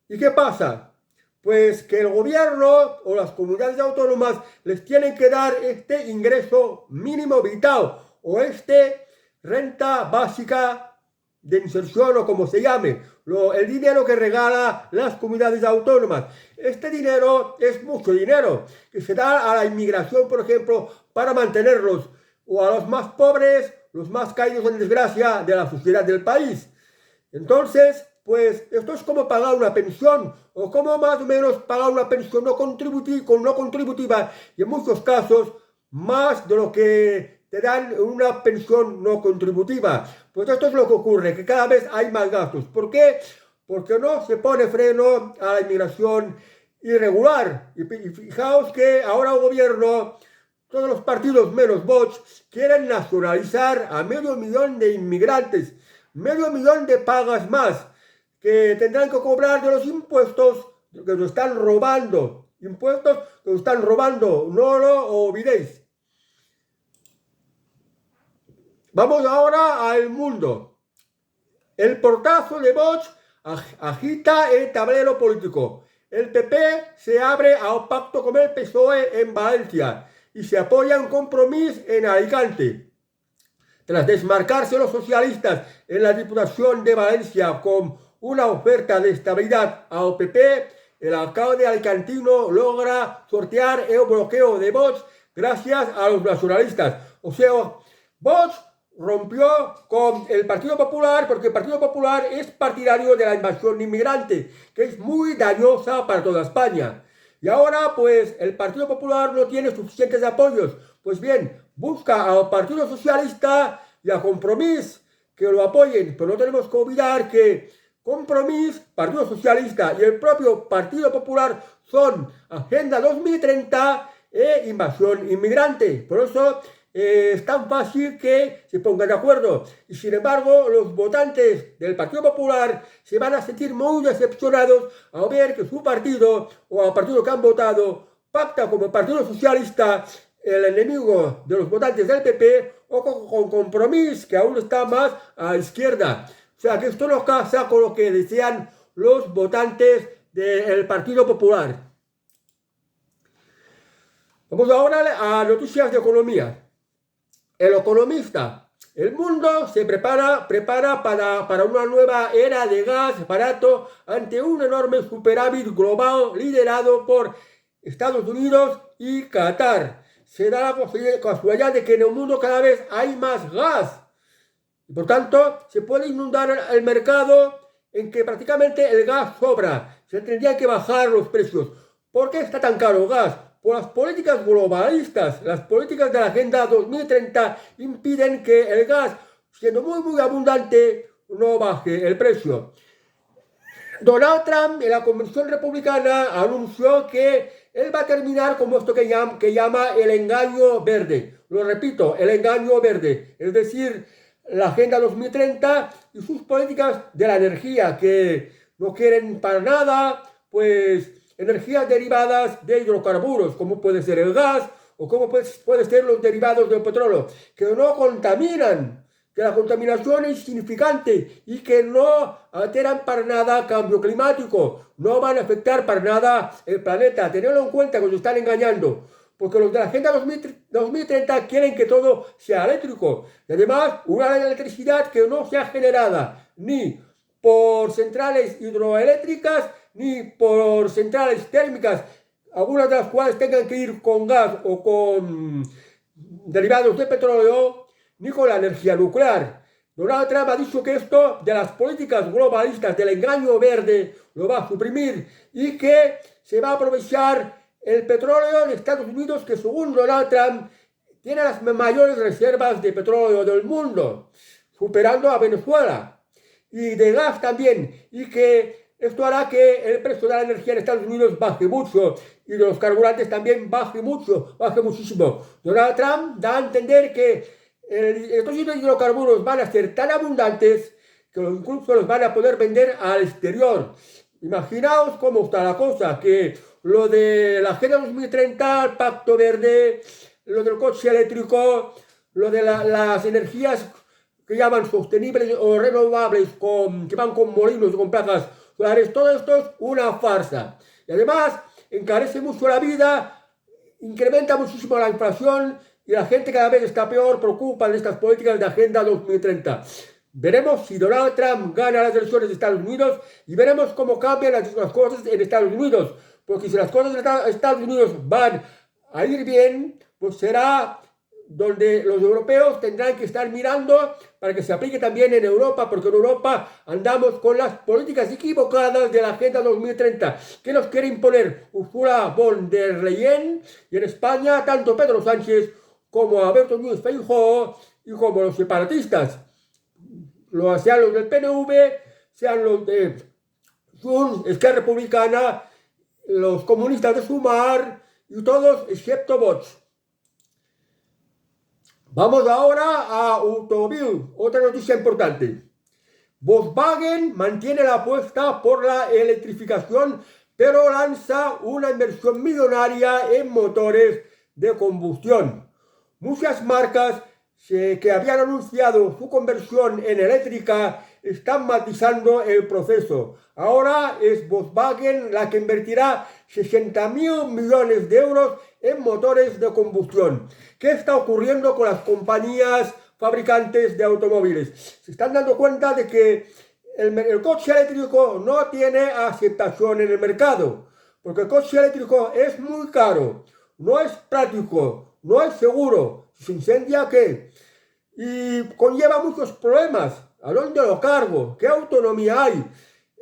¿Y qué pasa? Pues que el gobierno o las comunidades autónomas les tienen que dar este ingreso mínimo vital o este renta básica de inserción o como se llame, el dinero que regala las comunidades autónomas. Este dinero es mucho dinero que se da a la inmigración, por ejemplo, para mantenerlos, o a los más pobres, los más caídos en desgracia de la sociedad del país. Entonces, pues esto es como pagar una pensión, o como más o menos pagar una pensión no contributiva, y en muchos casos más de lo que te dan una pensión no contributiva. Pues esto es lo que ocurre, que cada vez hay más gastos. ¿Por qué? Porque no se pone freno a la inmigración irregular. Y fijaos que ahora el gobierno, todos los partidos menos Vox, quieren nacionalizar a 500.000 de inmigrantes, 500.000 de pagas más, que tendrán que cobrar de los impuestos que nos están robando. Impuestos que nos están robando, no lo olvidéis. Vamos ahora al mundo. El portazo de Vox agita el tablero político. El PP se abre a un pacto con el PSOE en Valencia. y se apoyan Compromís en Alicante. Tras desmarcarse los socialistas en la Diputación de Valencia con una oferta de estabilidad al PP, el alcalde alicantino logra sortear el bloqueo de Vox gracias a los nacionalistas. O sea, Vox rompió con el Partido Popular porque el Partido Popular es partidario de la invasión inmigrante, que es muy dañosa para toda España. Y ahora, pues, el Partido Popular no tiene suficientes apoyos. Pues bien, busca al Partido Socialista y a Compromís que lo apoyen. Pero no tenemos que olvidar que Compromís, Partido Socialista y el propio Partido Popular son Agenda 2030 e invasión inmigrante. Por eso es tan fácil que se pongan de acuerdo. Y sin embargo, los votantes del Partido Popular se van a sentir muy decepcionados al ver que su partido o al partido que han votado pacta como el Partido Socialista, el enemigo de los votantes del PP, o con Compromís, que aún está más a la izquierda. O sea que esto no casa con lo que desean los votantes del Partido Popular. Vamos ahora a noticias de economía. El Economista. El mundo se prepara para una nueva era de gas barato ante un enorme superávit global liderado por Estados Unidos y Qatar. Se da la casualidad de que en el mundo cada vez hay más gas. Y por tanto, se puede inundar el mercado en que prácticamente el gas sobra. Se tendrían que bajar los precios. ¿Por qué está tan caro el gas? Por las políticas globalistas, las políticas de la Agenda 2030 impiden que el gas, siendo muy abundante, no baje el precio. Donald Trump, en la convención republicana, anunció que él va a terminar como esto que llama el engaño verde. Lo repito, el engaño verde. Es decir, la Agenda 2030 y sus políticas de la energía, que no quieren para nada, pues, energías derivadas de hidrocarburos, como puede ser el gas o como puede ser los derivados del petróleo, que no contaminan, que la contaminación es insignificante y que no alteran para nada cambio climático, no van a afectar para nada el planeta. Tenedlo en cuenta cuando están engañando, porque los de la Agenda 2030 quieren que todo sea eléctrico. Y además, una electricidad que no sea generada ni por centrales hidroeléctricas ni por centrales térmicas, algunas de las cuales tengan que ir con gas o con derivados de petróleo, ni con la energía nuclear. Donald Trump ha dicho que esto de las políticas globalistas del engaño verde lo va a suprimir y que se va a aprovechar el petróleo de Estados Unidos, que según Donald Trump tiene las mayores reservas de petróleo del mundo, superando a Venezuela, y de gas también, y que esto hará que el precio de la energía en Estados Unidos baje mucho y de los carburantes también baje muchísimo. Donald Trump da a entender que estos hidrocarburos van a ser tan abundantes que incluso los van a poder vender al exterior. Imaginaos cómo está la cosa, que lo de la Agenda 2030, el Pacto Verde, lo del coche eléctrico, lo de las energías que llaman sostenibles o renovables, que van con molinos y con placas solares, todo esto es una farsa. Y además encarece mucho la vida, incrementa muchísimo la inflación y la gente cada vez está peor, preocupa de estas políticas de Agenda 2030. Veremos si Donald Trump gana las elecciones de Estados Unidos y veremos cómo cambian las cosas en Estados Unidos. Porque si las cosas en Estados Unidos van a ir bien, pues será donde los europeos tendrán que estar mirando para que se aplique también en Europa, porque en Europa andamos con las políticas equivocadas de la Agenda 2030, que nos quiere imponer Ursula von der Leyen, y en España tanto Pedro Sánchez como Alberto Núñez Feijóo y como los separatistas, sean los del PNV, sean los de Junts, Esquerra Republicana, los comunistas de Sumar y todos excepto Vox. Vamos ahora a Automobil, otra noticia importante. Volkswagen mantiene la apuesta por la electrificación, pero lanza una inversión millonaria en motores de combustión. Muchas marcas que habían anunciado su conversión en eléctrica están matizando el proceso. Ahora es Volkswagen la que invertirá 60.000 millones de euros en motores de combustión. ¿Qué está ocurriendo con las compañías fabricantes de automóviles? Se están dando cuenta de que el coche eléctrico no tiene aceptación en el mercado, porque el coche eléctrico es muy caro, no es práctico, no es seguro. Si se incendia, ¿qué? Y conlleva muchos problemas. ¿A dónde lo cargo? ¿Qué autonomía hay?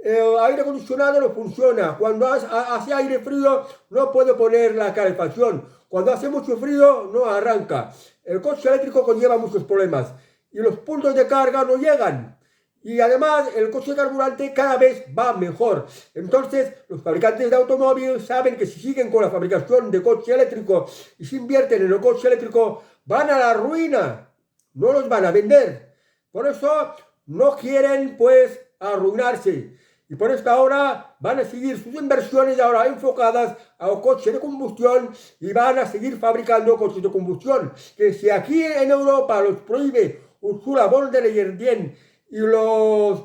El aire acondicionado no funciona. Cuando hace aire frío no puedo poner la calefacción. Cuando hace mucho frío no arranca. El coche eléctrico conlleva muchos problemas. Y los puntos de carga no llegan. Y además el coche carburante cada vez va mejor. Entonces los fabricantes de automóviles saben que si siguen con la fabricación de coche eléctrico y si invierten en el coche eléctrico van a la ruina. No los van a vender. Por eso no quieren pues arruinarse. Y por esta ahora van a seguir sus inversiones ahora enfocadas a un coche de combustión y van a seguir fabricando coches de combustión. Que si aquí en Europa los prohíbe Ursula von der Leyen y los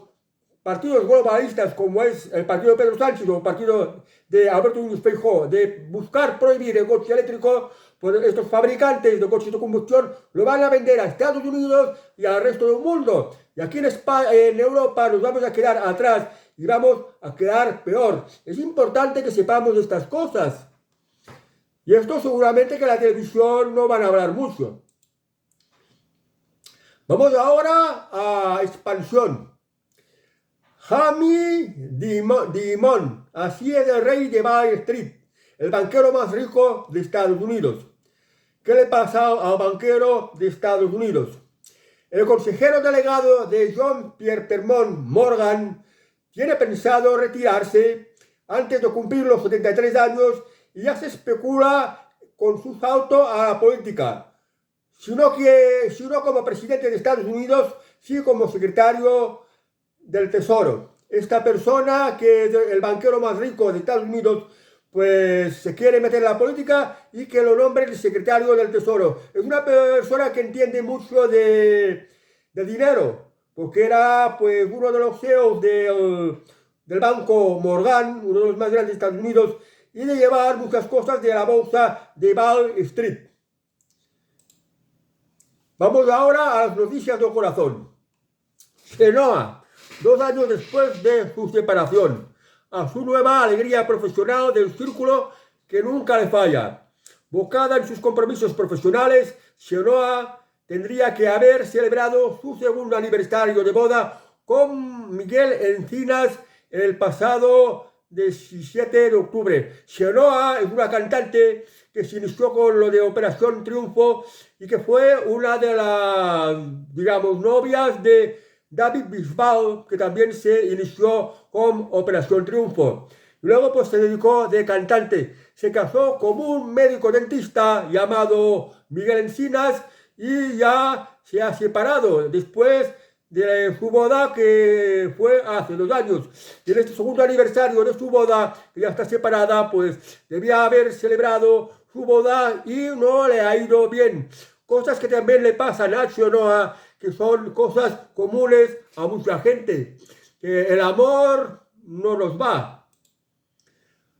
partidos globalistas como es el partido de Pedro Sánchez o el partido de Alberto Núñez Feijóo de buscar prohibir el coche eléctrico, pues estos fabricantes de coches de combustión lo van a vender a Estados Unidos y al resto del mundo. Y aquí en España, en Europa nos vamos a quedar atrás y vamos a quedar peor. Es importante que sepamos estas cosas. Y esto seguramente que la televisión no van a hablar mucho. Vamos ahora a expansión. Jamie Dimon, así es el rey de Wall Street, el banquero más rico de Estados Unidos. ¿Qué le pasa al banquero de Estados Unidos? El consejero delegado de John Pierre Permont Morgan tiene pensado retirarse antes de cumplir los 73 años y ya se especula con su salto a la política. Si no como presidente de Estados Unidos, sí como secretario del Tesoro. Esta persona, que es el banquero más rico de Estados Unidos, pues se quiere meter en la política y que lo nombre el secretario del Tesoro. Es una persona que entiende mucho de dinero, porque era pues uno de los CEOs del banco Morgan, uno de los más grandes de Estados Unidos, y de llevar muchas cosas de la bolsa de Wall Street. Vamos ahora a las noticias del corazón. Chenoa, 2 años después de su separación, a su nueva alegría profesional del círculo que nunca le falla. Bocada en sus compromisos profesionales, Chenoa tendría que haber celebrado su segundo aniversario de boda con Miguel Encinas el pasado 17 de octubre. Chenoa es una cantante que se inició con lo de Operación Triunfo y que fue una de las, digamos, novias de David Bisbal, que también se inició con Operación Triunfo. Luego pues se dedicó de cantante. Se casó con un médico dentista llamado Miguel Encinas y ya se ha separado después de su boda, que fue hace 2 años. Y en este segundo aniversario de su boda, que ya está separada, pues debía haber celebrado su boda y no le ha ido bien. Cosas que también le pasan a Chenoa, que son cosas comunes a mucha gente. Que el amor no nos va.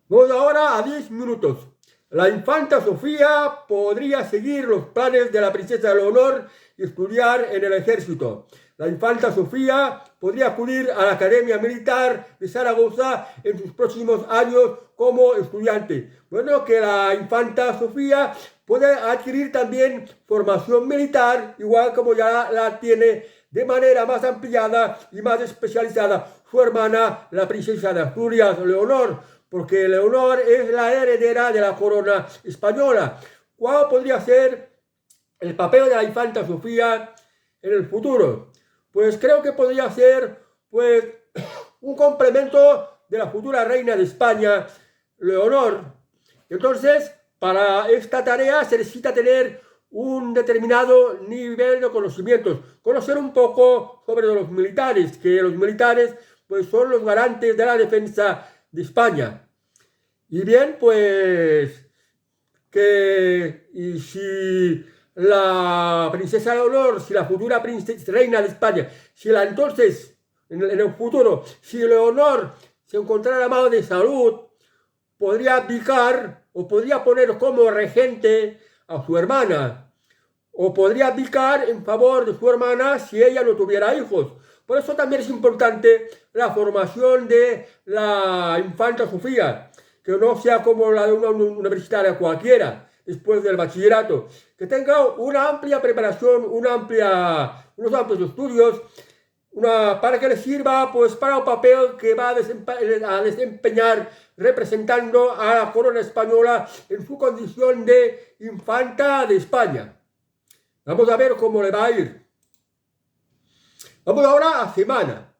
Vamos ahora a 10 minutos. La infanta Sofía podría seguir los planes de la princesa Leonor y estudiar en el ejército. La infanta Sofía podría acudir a la Academia Militar de Zaragoza en sus próximos años como estudiante. Bueno, que la infanta Sofía puede adquirir también formación militar, igual como ya la tiene de manera más ampliada y más especializada su hermana, la princesa de Asturias, Leonor, porque Leonor es la heredera de la corona española. ¿Cuál podría ser el papel de la infanta Sofía en el futuro? Pues creo que podría ser pues un complemento de la futura reina de España, Leonor. Entonces, para esta tarea se necesita tener un determinado nivel de conocimientos, conocer un poco sobre los militares, que los militares pues son los garantes de la defensa de España. Y bien, pues y si la princesa Leonor, si la futura reina de España, si la entonces en el futuro. Si Leonor se encontrara mal de salud, podría abdicar o podría poner como regente a su hermana, o podría abdicar en favor de su hermana si ella no tuviera hijos. Por eso también es importante la formación de la infanta Sofía, que no sea como la de una universitaria cualquiera después del bachillerato, que tenga una amplia preparación, unos amplios estudios, para que le sirva pues para el papel que va a desempeñar representando a la corona española en su condición de infanta de España. Vamos a ver cómo le va a ir. Vamos ahora a Semana.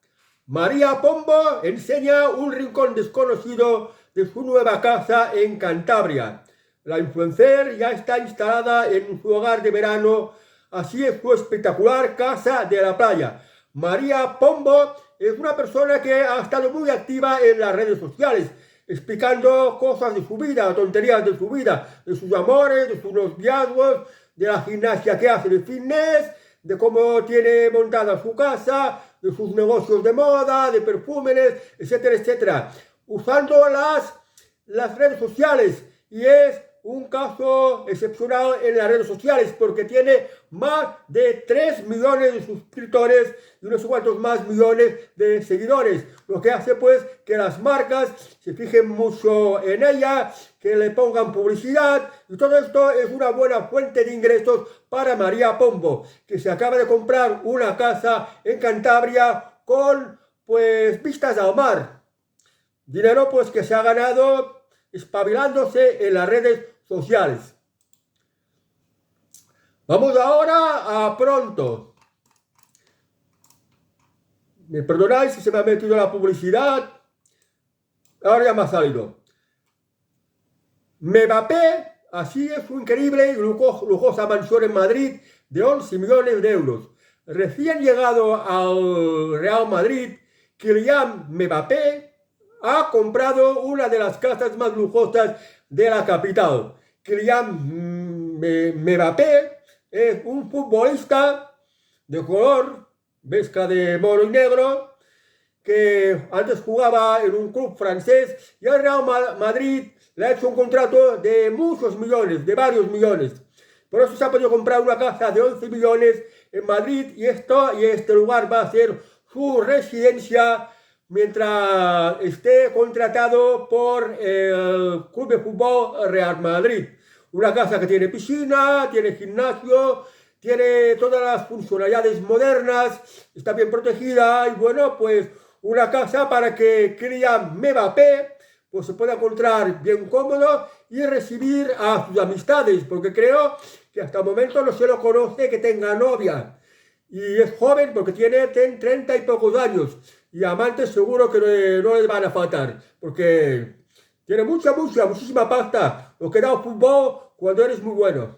María Pombo enseña un rincón desconocido de su nueva casa en Cantabria. La influencer ya está instalada en su hogar de verano, así es su espectacular casa de la playa. María Pombo es una persona que ha estado muy activa en las redes sociales, explicando cosas de su vida, tonterías de su vida, de sus amores, de sus noviazgos, de la gimnasia que hace de fitness, de cómo tiene montada su casa, de sus negocios de moda, de perfumes, etcétera, etcétera, usando las redes sociales. Y es un caso excepcional en las redes sociales porque tiene más de 3 millones de suscriptores y unos cuantos más millones de seguidores, lo que hace pues que las marcas se fijen mucho en ella, que le pongan publicidad, y todo esto es una buena fuente de ingresos para María Pombo, que se acaba de comprar una casa en Cantabria con pues vistas al mar, dinero pues que se ha ganado espabilándose en las redes sociales. Vamos ahora a Pronto. Me perdonáis si se me ha metido la publicidad. Ahora ya me ha salido. Mbappé, así es su increíble y lujosa mansión en Madrid de 11 millones de euros. Recién llegado al Real Madrid, Kylian Mbappé ha comprado una de las casas más lujosas de la capital. Kylian Mbappé es un futbolista de color, mezcla de moro y negro, que antes jugaba en un club francés y el Real Madrid le ha hecho un contrato de muchos millones, de varios millones. Por eso se ha podido comprar una casa de 11 millones en Madrid y este lugar va a ser su residencia mientras esté contratado por el Club de Fútbol Real Madrid. Una casa que tiene piscina, tiene gimnasio, tiene todas las funcionalidades modernas, está bien protegida y bueno, pues una casa para que Kylian Mbappé pues se pueda encontrar bien cómodo y recibir a sus amistades, porque creo que hasta el momento no se lo conoce que tenga novia. Y es joven porque tiene 30 y pocos años. Y amantes seguro que no les van a faltar. Porque tiene muchísima pasta. Lo que da el fútbol cuando eres muy bueno.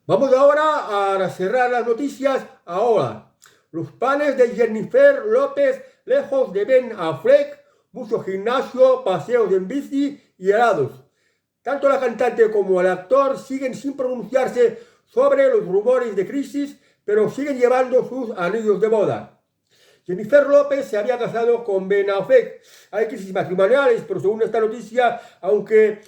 Vamos ahora a cerrar las noticias ahora. Los planes de Jennifer López lejos de Ben Affleck. Mucho gimnasio, paseos en bici y helados. Tanto la cantante como el actor siguen sin pronunciarse sobre los rumores de crisis, pero siguen llevando sus anillos de boda. Jennifer López se había casado con Ben Affleck. Hay crisis matrimoniales, pero según esta noticia, aunque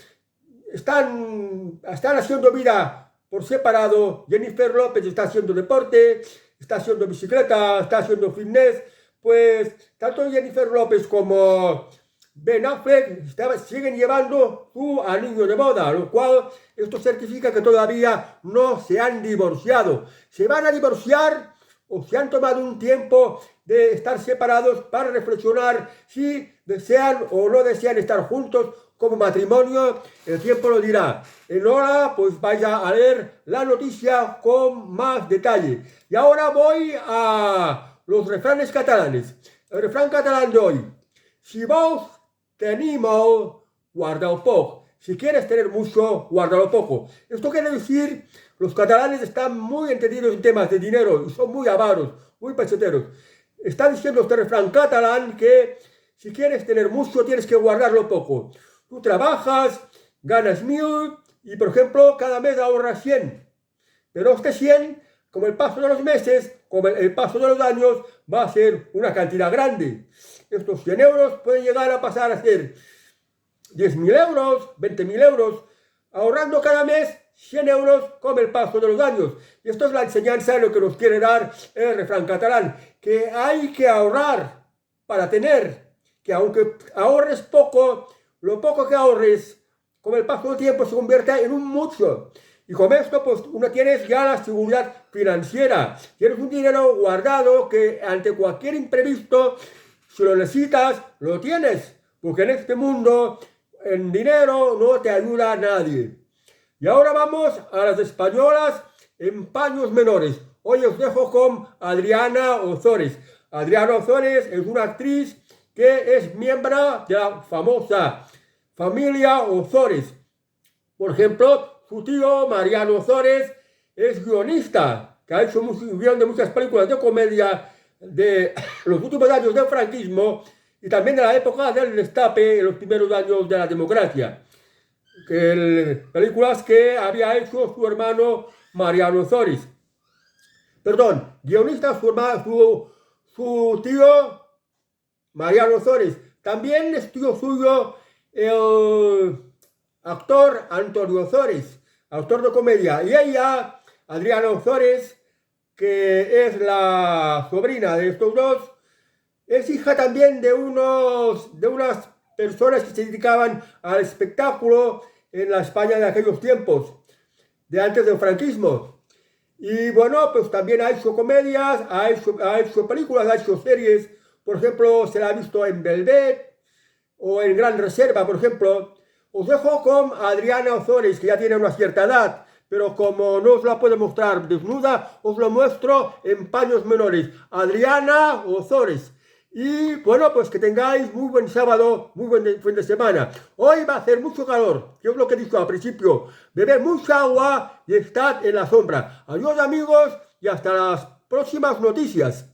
están haciendo vida por separado, Jennifer López está haciendo deporte, está haciendo bicicleta, está haciendo fitness, pues tanto Jennifer López como Ben Affleck siguen llevando su anillo de boda, lo cual esto certifica que todavía no se han divorciado. Se van a divorciar o se han tomado un tiempo de estar separados para reflexionar si desean o no desean estar juntos como matrimonio. El tiempo lo dirá. En hora, pues vaya a leer la noticia con más detalle. Y ahora voy a los refranes catalanes. El refrán catalán de hoy: si vos tenemos, guardao poco. Si quieres tener mucho, guárdalo poco. Esto quiere decir, los catalanes están muy entendidos en temas de dinero y son muy avaros, muy peseteros. Está diciendo este refrán catalán que si quieres tener mucho, tienes que guardarlo poco. Tú trabajas, ganas 1000 y, por ejemplo, cada mes ahorras 100. Pero este 100, como el paso de los meses, con el paso de los años va a ser una cantidad grande. Estos 100 euros pueden llegar a pasar a ser 10.000 euros, 20.000 euros, ahorrando cada mes 100 euros con el paso de los años. Y esto es la enseñanza de lo que nos quiere dar el refrán catalán, que hay que ahorrar para tener, que aunque ahorres poco, lo poco que ahorres con el paso del tiempo se convierte en un mucho. Y con esto pues uno tienes ya la seguridad financiera, tienes un dinero guardado que ante cualquier imprevisto, si lo necesitas, lo tienes, porque en este mundo en dinero no te ayuda a nadie. Y ahora vamos a las españolas en paños menores. Hoy os dejo con Adriana Ozores. Adriana Ozores es una actriz que es miembro de la famosa familia Ozores. Por ejemplo, su tío Mariano Ozores es guionista, que ha hecho un guion de muchas películas de comedia de los últimos años del franquismo y también de la época del destape en los primeros años de la democracia. Películas que había hecho su hermano Mariano Ozores. Perdón, guionista su tío Mariano Ozores. También es tío suyo el actor Antonio Ozores, autor de comedia. Y ella, Adriana Ozores, que es la sobrina de estos dos, es hija también de unas personas que se dedicaban al espectáculo en la España de aquellos tiempos, de antes del franquismo. Y bueno, pues también ha hecho comedias, ha hecho películas, ha hecho series. Por ejemplo, se la ha visto en Velvet o en Gran Reserva, por ejemplo. Os dejo con Adriana Ozores, que ya tiene una cierta edad, pero como no os la puedo mostrar desnuda, os lo muestro en paños menores. Adriana Ozores. Y bueno, pues que tengáis muy buen sábado, muy buen fin de semana. Hoy va a hacer mucho calor, que es lo que he dicho al principio. Bebed mucha agua y estad en la sombra. Adiós amigos y hasta las próximas noticias.